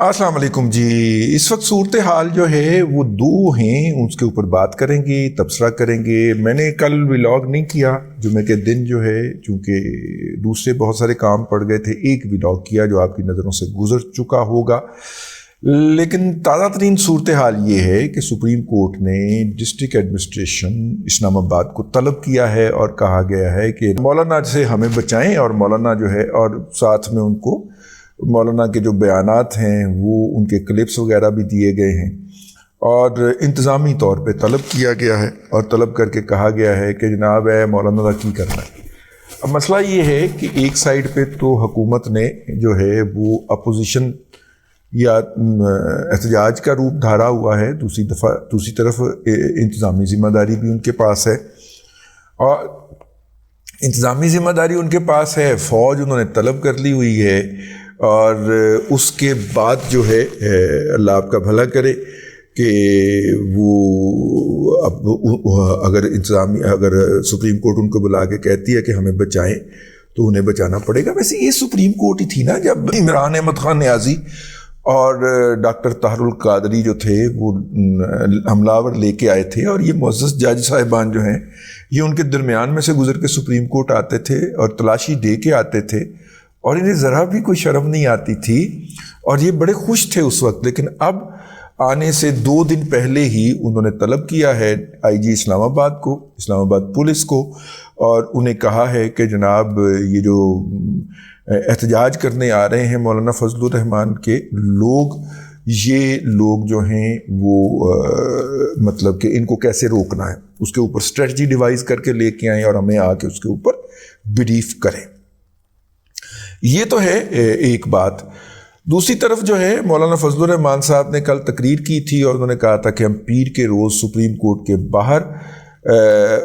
अस्सलाम वालेकुम जी। इस वक्त सूरत हाल जो है वो दो हैं, उसके ऊपर बात करेंगे, तबसरा करेंगे। मैंने कल व्लॉग नहीं किया जुमे के दिन जो है, चूँकि दूसरे बहुत सारे काम पड़ गए थे। एक व्लॉग किया जो आपकी नज़रों से गुजर चुका होगा। लेकिन ताज़ा तरीन सूरत हाल ये है कि सुप्रीम कोर्ट ने डिस्ट्रिक्ट एडमिनिस्ट्रेशन इस्लामाबाद को तलब किया है और कहा गया है कि मौलाना से हमें बचाएं, और मौलाना जो है और साथ में उनको मौलाना के जो बयानात हैं वो उनके क्लिप्स वगैरह भी दिए गए हैं और इंतज़ामी तौर पे तलब किया गया है और तलब करके कहा गया है कि जनाब है मौलाना का की करना है। अब मसला ये है कि एक साइड पे तो हुकूमत ने जो है वो अपोजिशन या एहतजाज का रूप धारा हुआ है, दूसरी तरफ इंतज़ामी ज़िम्मेदारी भी उनके पास है। और इंतज़ामी ज़िम्मेदारी उनके पास है, फ़ौज उन्होंने तलब कर ली हुई है, और उसके बाद जो है अल्लाह आपका भला करे कि वो अब अगर सुप्रीम कोर्ट उनको बुला के कहती है कि हमें बचाएं तो उन्हें बचाना पड़ेगा। वैसे ये सुप्रीम कोर्ट ही थी ना जब इमरान अहमद खान न्याजी और डॉक्टर ताहरुल कादरी जो थे वो हमलावर लेके आए थे, और ये मुअज़्ज़ज़ जज साहिबान जो हैं ये उनके दरमियान में से गुजर के सुप्रीम कोर्ट आते थे और तलाशी दे के आते थे, और इन्हें ज़रा भी कोई शर्म नहीं आती थी, और ये बड़े खुश थे उस वक्त। लेकिन अब आने से 2 दिन पहले ही उन्होंने तलब किया है आईजी इस्लामाबाद को, इस्लामाबाद पुलिस को, और उन्हें कहा है कि जनाब ये जो एहतजाज करने आ रहे हैं मौलाना फजलुर रहमान के लोग, ये लोग जो हैं वो मतलब कि इनको कैसे रोकना है उसके ऊपर स्ट्रेटजी डिवाइस करके लेके आएँ और हमें आके उसके ऊपर ब्रीफ करें। ये तो है एक बात। दूसरी तरफ जो है मौलाना फजलुर रहमान साहब ने कल तकरीर की थी और उन्होंने कहा था कि हम पीर के रोज़ सुप्रीम कोर्ट के बाहर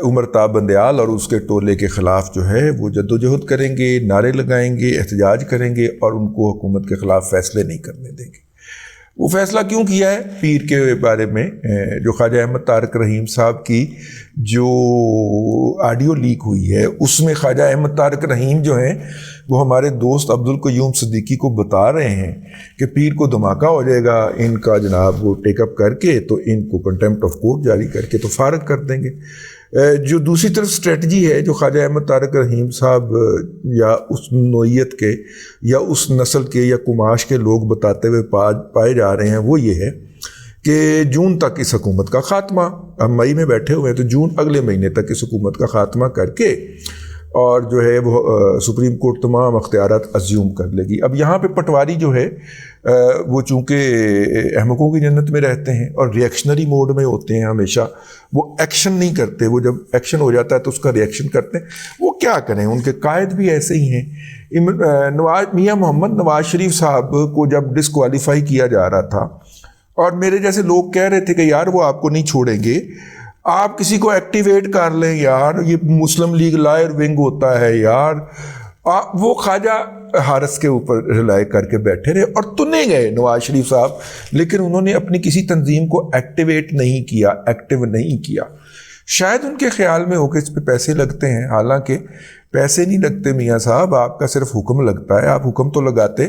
उमरताब बंदयाल और उसके टोले के ख़िलाफ़ जो है वो जद्दोजहद करेंगे, नारे लगाएंगे, एहतजाज करेंगे और उनको हुकूमत के ख़िलाफ़ फ़ैसले नहीं करने देंगे। वो फ़ैसला क्यों किया है पीर के बारे में? जो ख्वाजा अहमद तारक रहीम साहब की जो ऑडियो लीक हुई है उसमें ख्वाजा अहमद तारक रहीम जो हैं वो हमारे दोस्त अब्दुल क़य्यूम सिद्दीकी को बता रहे हैं कि पीर को धमाका हो जाएगा इनका, जनाब वो टेकअप करके तो इनको कंटेम्प्ट ऑफ कोर्ट जारी करके तो फारग कर देंगे। जो दूसरी तरफ स्ट्रेटजी है जो ख्वाजा अहमद तारक रहीम साहब या उस नोयत के या उस नस्ल के या कुमाश के लोग बताते हुए पाए जा रहे हैं वो ये है कि जून तक इस हुकूमत का ख़ात्मा, हम मई में बैठे हुए हैं तो जून अगले महीने तक इस हुकूमत का ख़ात्मा करके और जो है वो सुप्रीम कोर्ट तमाम अख्तियारात अज्यूम कर लेगी। अब यहाँ पे पटवारी जो है वो चूँकि अहमकों की जन्नत में रहते हैं और रिएक्शनरी मोड में होते हैं हमेशा, वो एक्शन नहीं करते, वो जब एक्शन हो जाता है तो उसका रिएक्शन करते हैं। वो क्या करें, उनके कायद भी ऐसे ही हैं। मियाँ मोहम्मद नवाज शरीफ साहब को जब डिस्क्वालीफाई किया जा रहा था और मेरे जैसे लोग कह रहे थे कि यार वो आपको नहीं छोड़ेंगे, आप किसी को एक्टिवेट कर लें यार, ये मुस्लिम लीग लायर विंग होता है यार। वो ख्वाजा हारिस के ऊपर रिलाई करके बैठे रहे और तुने गए नवाज शरीफ साहब, लेकिन उन्होंने अपनी किसी तंजीम को एक्टिवेट नहीं किया, एक्टिव नहीं किया। शायद उनके ख्याल में हो कि इस पे पैसे लगते हैं, हालांकि पैसे नहीं लगते मियाँ साहब, आपका सिर्फ हुक्म लगता है, आप हुक्म तो लगाते।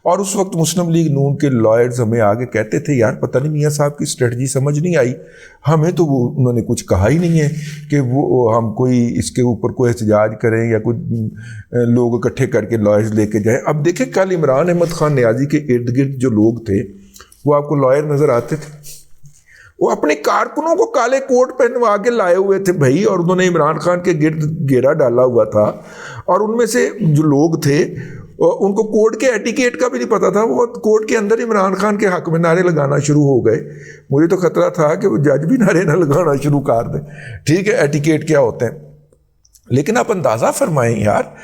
और उस वक्त मुस्लिम लीग नून के लॉयर्स हमें आगे कहते थे यार पता नहीं मियाँ साहब की स्ट्रेटजी समझ नहीं आई हमें, तो वो उन्होंने कुछ कहा ही नहीं है कि वो हम कोई इसके ऊपर कोई एहतजाज करें या कोई लोग इकट्ठे करके लॉयर्स लेके जाएं। अब देखें कल इमरान अहमद खान न्याजी के इर्द गिर्द जो लोग थे वो आपको लॉयर नज़र आते थे, वो अपने कारकुनों को काले कोट पहनवा के लाए हुए थे भाई, और उन्होंने इमरान खान के गिर्द घेरा डाला हुआ था। और उनमें से जो लोग थे उनको कोर्ट के एटिकेट का भी नहीं पता था, वो कोर्ट के अंदर इमरान खान के हक में नारे लगाना शुरू हो गए। मुझे तो खतरा था कि वो जज भी नारे ना लगाना शुरू कर दें। ठीक है, एटिकेट क्या होते हैं, लेकिन आप अंदाज़ा फरमाएं यार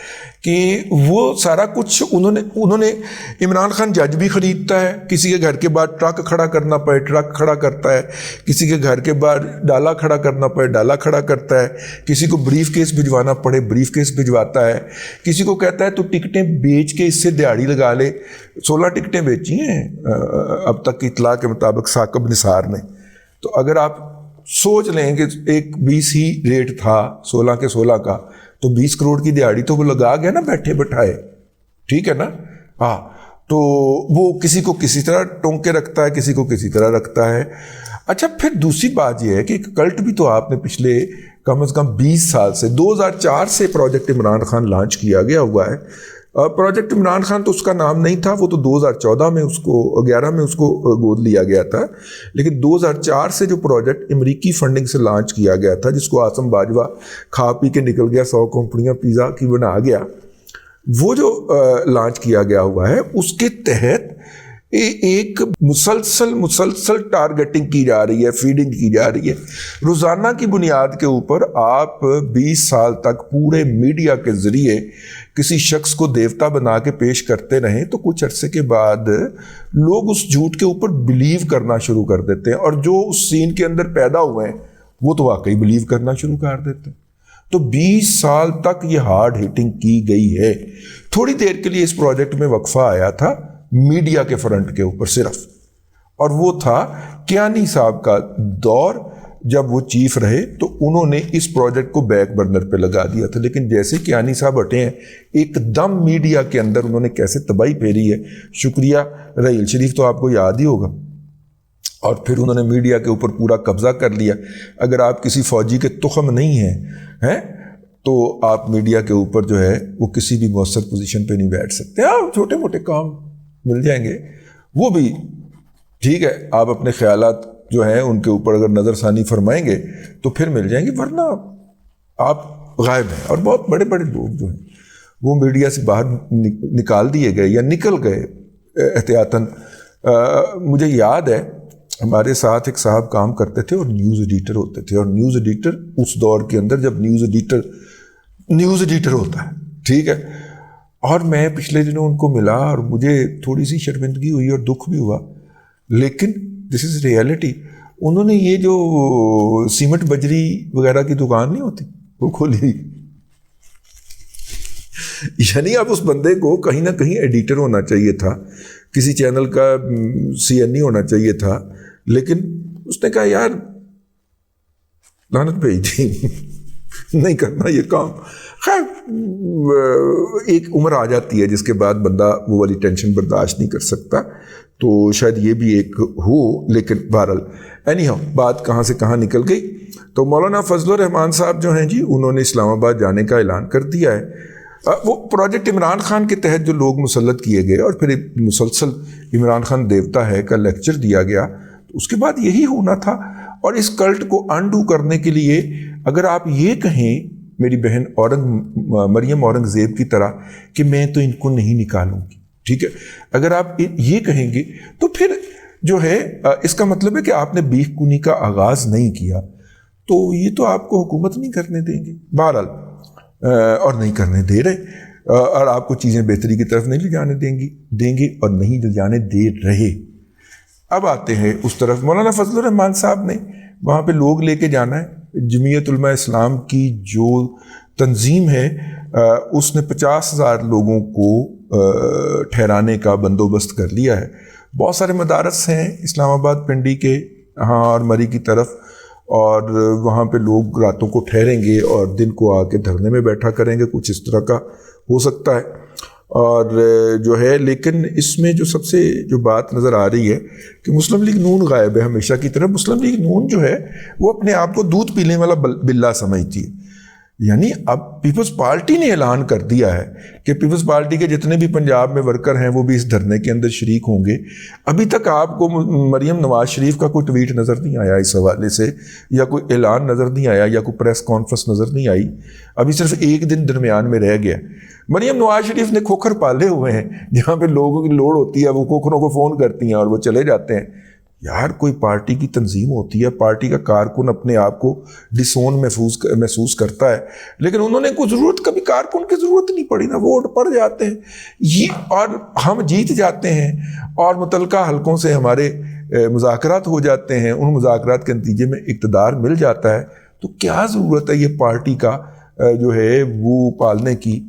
कि वो सारा कुछ उन्होंने इमरान खान जज भी ख़रीदता है, किसी के घर के बाहर ट्रक खड़ा करना पड़े ट्रक खड़ा करता है, किसी के घर के बाहर डाला खड़ा करना पड़े डाला खड़ा करता है, किसी को ब्रीफ केस भिजवाना पड़े ब्रीफ केस भिजवाता है, किसी को कहता है तो टिकटें बेच के इससे दिहाड़ी लगा ले। 16 टिकटें बेची हैं अब तक की इतला के मुताबिक साकिब निसार ने। तो अगर आप सोच लें कि एक 20 ही रेट था 16 के 16 का, तो 20 करोड़ की दिहाड़ी तो वो लगा गया ना बैठे बैठाए, ठीक है ना। हाँ, تو وہ کسی کو کسی طرح ٹونک کے رکھتا ہے, کسی کو کسی طرح رکھتا ہے. اچھا پھر دوسری بات یہ ہے کہ ایک کلٹ بھی تو آپ نے پچھلے کم از کم 20 سال سے 2004 سے پروجیکٹ عمران خان لانچ کیا گیا ہوا ہے. پروجیکٹ عمران خان تو اس کا نام نہیں تھا, وہ تو 2014 میں اس کو 11 میں اس کو گود لیا گیا تھا, لیکن 2004 سے جو پروجیکٹ امریکی فنڈنگ سے لانچ کیا گیا تھا, جس کو آسم باجوہ کھا پی کے نکل گیا, 100 کمپنیاں پیزا کی بنا گیا, وہ جو لانچ کیا گیا ہوا ہے اس کے تحت ایک مسلسل ٹارگیٹنگ کی جا رہی ہے, فیڈنگ کی جا رہی ہے. روزانہ کی بنیاد کے اوپر آپ 20 سال تک پورے میڈیا کے ذریعے کسی شخص کو دیوتا بنا کے پیش کرتے رہیں تو کچھ عرصے کے بعد لوگ اس جھوٹ کے اوپر بلیو کرنا شروع کر دیتے ہیں, اور جو اس سین کے اندر پیدا ہوئے ہیں وہ تو واقعی بلیو کرنا شروع کر دیتے ہیں. تو 20 سال تک یہ ہارڈ ہٹنگ کی گئی ہے. تھوڑی دیر کے لیے اس پروجیکٹ میں وقفہ آیا تھا میڈیا کے فرنٹ کے اوپر صرف, اور وہ تھا کیانی صاحب کا دور. جب وہ چیف رہے تو انہوں نے اس پروجیکٹ کو بیک برنر پہ لگا دیا تھا, لیکن جیسے کیانی صاحب ہٹے ہیں ایک دم میڈیا کے اندر انہوں نے کیسے تباہی پھیری ہے. شکریہ رحیل شریف تو آپ کو یاد ہی ہوگا, اور پھر انہوں نے میڈیا کے اوپر پورا قبضہ کر لیا. اگر آپ کسی فوجی کے تخم نہیں ہیں تو آپ میڈیا کے اوپر جو ہے وہ کسی بھی مؤثر پوزیشن پہ نہیں بیٹھ سکتے. آپ چھوٹے موٹے کام مل جائیں گے, وہ بھی ٹھیک ہے, آپ اپنے خیالات جو ہیں ان کے اوپر اگر نظر ثانی فرمائیں گے تو پھر مل جائیں گے, ورنہ آپ غائب ہیں. اور بہت بڑے بڑے لوگ جو ہیں وہ میڈیا سے باہر نکال دیے گئے یا نکل گئے احتیاطاً. مجھے یاد ہے ہمارے ساتھ ایک صاحب کام کرتے تھے اور نیوز ایڈیٹر ہوتے تھے, اور نیوز ایڈیٹر اس دور کے اندر جب نیوز ایڈیٹر ہوتا ہے, ٹھیک ہے, اور میں پچھلے دنوں ان کو ملا اور مجھے تھوڑی سی شرمندگی ہوئی اور دکھ بھی ہوا, لیکن دس از ریئلٹی. انہوں نے یہ جو سیمنٹ بجری وغیرہ کی دکان نہیں ہوتی وہ کھولی. یعنی اب اس بندے کو کہیں نہ کہیں ایڈیٹر ہونا چاہیے تھا, کسی چینل کا CNE ہونا چاہیے تھا, لیکن اس نے کہا یار لعنت بھیج دی, نہیں کرنا یہ کام. خیر ایک عمر آ جاتی ہے جس کے بعد بندہ وہ والی ٹینشن برداشت نہیں کر سکتا, تو شاید یہ بھی ایک ہو. لیکن بہرحال اینی ہاؤ بات کہاں سے کہاں نکل گئی. تو مولانا فضل الرحمان صاحب جو ہیں جی, انہوں نے اسلام آباد جانے کا اعلان کر دیا ہے. وہ پروجیکٹ عمران خان کے تحت جو لوگ مسلط کیے گئے اور پھر مسلسل عمران خان دیوتا ہے کا لیکچر دیا گیا, اس کے بعد یہی ہونا تھا. اور اس کلٹ کو انڈو کرنے کے لیے اگر آپ یہ کہیں میری بہن مریم اورنگزیب کی طرح کہ میں تو ان کو نہیں نکالوں گی, ٹھیک ہے, اگر آپ یہ کہیں گے تو پھر جو ہے اس کا مطلب ہے کہ آپ نے بیخ کنی کا آغاز نہیں کیا, تو یہ تو آپ کو حکومت نہیں کرنے دیں گے بہرحال, اور نہیں کرنے دے رہے, اور آپ کو چیزیں بہتری کی طرف نہیں لے جانے دیں گے اور نہیں لے جانے دے رہے. اب آتے ہیں اس طرف. مولانا فضل الرحمان صاحب نے وہاں پہ لوگ لے کے جانا ہے. جمعیت علماء اسلام کی جو تنظیم ہے اس نے 50,000 لوگوں کو ٹھہرانے کا بندوبست کر لیا ہے. بہت سارے مدارس ہیں اسلام آباد پنڈی کے ہاں اور مری کی طرف, اور وہاں پہ لوگ راتوں کو ٹھہریں گے اور دن کو آ کے دھرنے میں بیٹھا کریں گے, کچھ اس طرح کا ہو سکتا ہے. اور جو ہے لیکن اس میں جو سب سے جو بات نظر آ رہی ہے کہ مسلم لیگ نون غائب ہے ہمیشہ کی طرح. مسلم لیگ نون جو ہے وہ اپنے آپ کو دودھ پینے والا بلہ سمجھتی ہے. یعنی اب پیپلز پارٹی نے اعلان کر دیا ہے کہ پیپلز پارٹی کے جتنے بھی پنجاب میں ورکر ہیں وہ بھی اس دھرنے کے اندر شریک ہوں گے. ابھی تک آپ کو مریم نواز شریف کا کوئی ٹویٹ نظر نہیں آیا اس حوالے سے, یا کوئی اعلان نظر نہیں آیا, یا کوئی پریس کانفرنس نظر نہیں آئی. ابھی صرف ایک دن درمیان میں رہ گیا. مریم نواز شریف نے کھوکھر پالے ہوئے ہیں, جہاں پہ لوگوں کی لوڑ ہوتی ہے وہ کھوکھروں کو فون کرتی ہیں اور وہ چلے جاتے ہیں. یار کوئی پارٹی کی تنظیم ہوتی ہے, پارٹی کا کارکن اپنے آپ کو ڈسون محسوس کرتا ہے, لیکن انہوں نے کوئی ضرورت, کبھی کارکن کی ضرورت نہیں پڑی نا, ووٹ پڑ جاتے ہیں یہ اور ہم جیت جاتے ہیں اور متعلقہ حلقوں سے ہمارے مذاکرات ہو جاتے ہیں, ان مذاکرات کے نتیجے میں اقتدار مل جاتا ہے. تو کیا ضرورت ہے یہ پارٹی کا جو ہے وہ پالنے کی.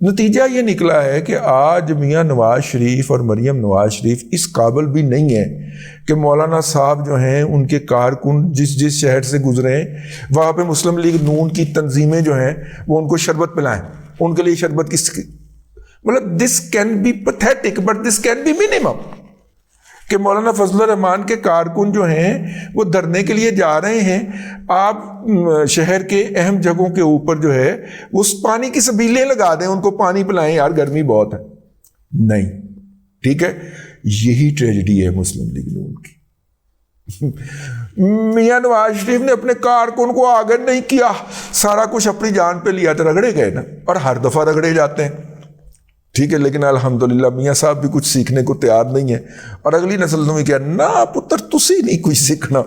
نتیجہ یہ نکلا ہے کہ آج میاں نواز شریف اور مریم نواز شریف اس قابل بھی نہیں ہے کہ مولانا صاحب جو ہیں ان کے کارکن جس شہر سے گزرے ہیں وہاں پہ مسلم لیگ نون کی تنظیمیں جو ہیں وہ ان کو شربت پلائیں, ان کے لیے شربت کی मतलब this can be pathetic but this can be minimum, कि मौलाना फजल रहमान के कारकुन जो हैं वो धरने के लिए जा रहे हैं, आप शहर के अहम जगहों के ऊपर जो है उस पानी की सबीलें लगा दें, उनको पानी पिलाएं, यार गर्मी बहुत है। नहीं, ठीक है, यही ट्रेजेडी है मुस्लिम लीग नून की। मियां नवाज शरीफ ने अपने कारकुन को आगे नहीं किया, सारा कुछ अपनी जान पे लिया, तो रगड़े गए ना, और हर दफा रगड़े जाते हैं, ठीक है। लेकिन अल्हम्दुलिल्लाह मियां साहब भी कुछ सीखने को तैयार नहीं है, और अगली नस्ल ने भी किया ना पुत्र तुसी नहीं कुछ सीखना।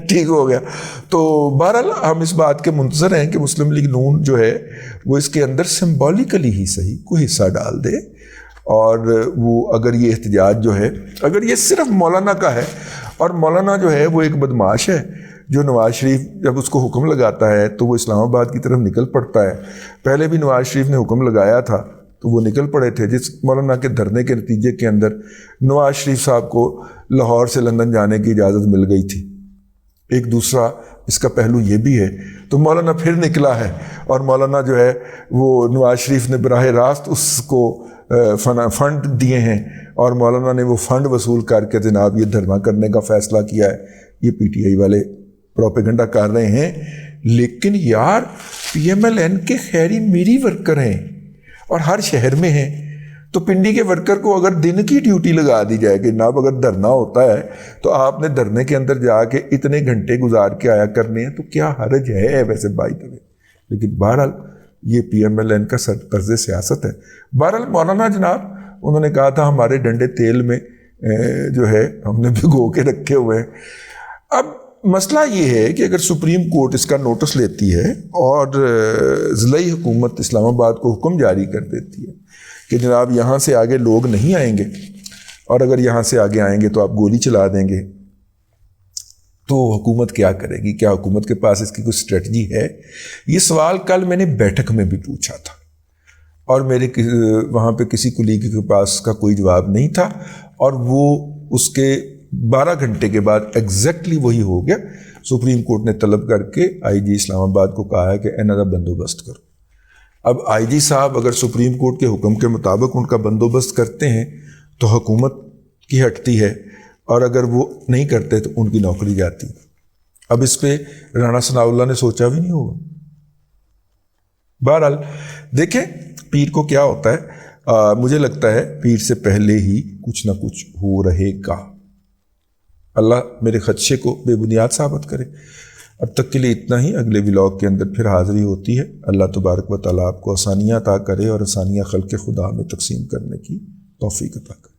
ठीक हो गया। तो बहरहाल हम इस बात के मुंतज़र हैं कि मुस्लिम लीग नून जो है वो इसके अंदर सिंबॉलिकली ही सही कोई हिस्सा डाल दे, और वो अगर ये एहतजाज जो है, अगर ये सिर्फ मौलाना का है, और मौलाना जो है वो एक बदमाश है जो नवाज शरीफ जब उसको हुक्म लगाता है तो वो इस्लामाबाद की तरफ निकल पड़ता है। पहले भी नवाज शरीफ ने हुक्म लगाया था तो वो निकल पड़े थे, जिस मौलाना के धरने के नतीजे के अंदर नवाज शरीफ साहब को लाहौर से लंदन जाने की इजाज़त मिल गई थी। एक दूसरा इसका पहलू ये भी है, तो मौलाना फिर निकला है, और मौलाना जो है वो नवाज शरीफ ने बराह रास्त उसको फंड दिए हैं, और मौलाना ने वो फंड वसूल करके जनाब ये धरना करने का फ़ैसला किया है। ये पीटीआई वाले प्रोपेगेंडा कर रहे हैं, लेकिन यार पीएमएलएन के खैरी मीरी वर्कर हैं और हर शहर में हैं, तो पिंडी के वर्कर को अगर दिन की ड्यूटी लगा दी जाए कि जनाब अगर धरना होता है तो आपने धरने के अंदर जाके इतने घंटे गुजार के आया करने हैं, तो क्या हर्ज है वैसे बाई तवे। लेकिन बहरहाल ये पीएमएलएन का तर्ज़ सियासत है। बहरहाल मौलाना जनाब उन्होंने कहा था हमारे डंडे तेल में जो है हमने भिगो के रखे हुए हैं। अब मसला ये है कि अगर सुप्रीम कोर्ट इसका नोटिस लेती है और ज़िलाई हुकूमत इस्लामाबाद को हुक्म जारी कर देती है कि जनाब यहाँ से आगे लोग नहीं आएंगे, और अगर यहाँ से आगे आएंगे तो आप गोली चला देंगे, तो हुकूमत क्या करेगी? क्या हुकूमत के पास इसकी कोई स्ट्रेटजी है? ये सवाल कल मैंने बैठक में भी पूछा था, और मेरे वहाँ पे किसी कुलीग के पास का कोई जवाब नहीं था, और वो उसके 12 घंटे के बाद एग्जैक्टली वही हो गया। सुप्रीम कोर्ट ने तलब करके आईजी इस्लामाबाद को कहा है कि इन्हां दा बंदोबस्त करो। अब आईजी साहब अगर सुप्रीम कोर्ट के हुक्म के मुताबिक उनका बंदोबस्त करते हैं तो हुकूमत की हटती है, और अगर वो नहीं करते तो उनकी नौकरी जाती। अब इस पे राणा सनाउल्लाह ने सोचा भी नहीं होगा। बहरहाल देखें पीर को क्या होता है। मुझे लगता है पीर से पहले ही कुछ ना कुछ हो रहेगा। अल्लाह मेरे खदशे को बेबुनियाद साबित करे। अब तक के लिए इतना ही। अगले व्लॉग के अंदर फिर हाज़िरी होती है। अल्लाह तबारक व तआला आपको आसानियाँ अता करे और आसानियाँ खल्क़ खुदा में तकसीम करने की तौफ़ीक़ अता करे।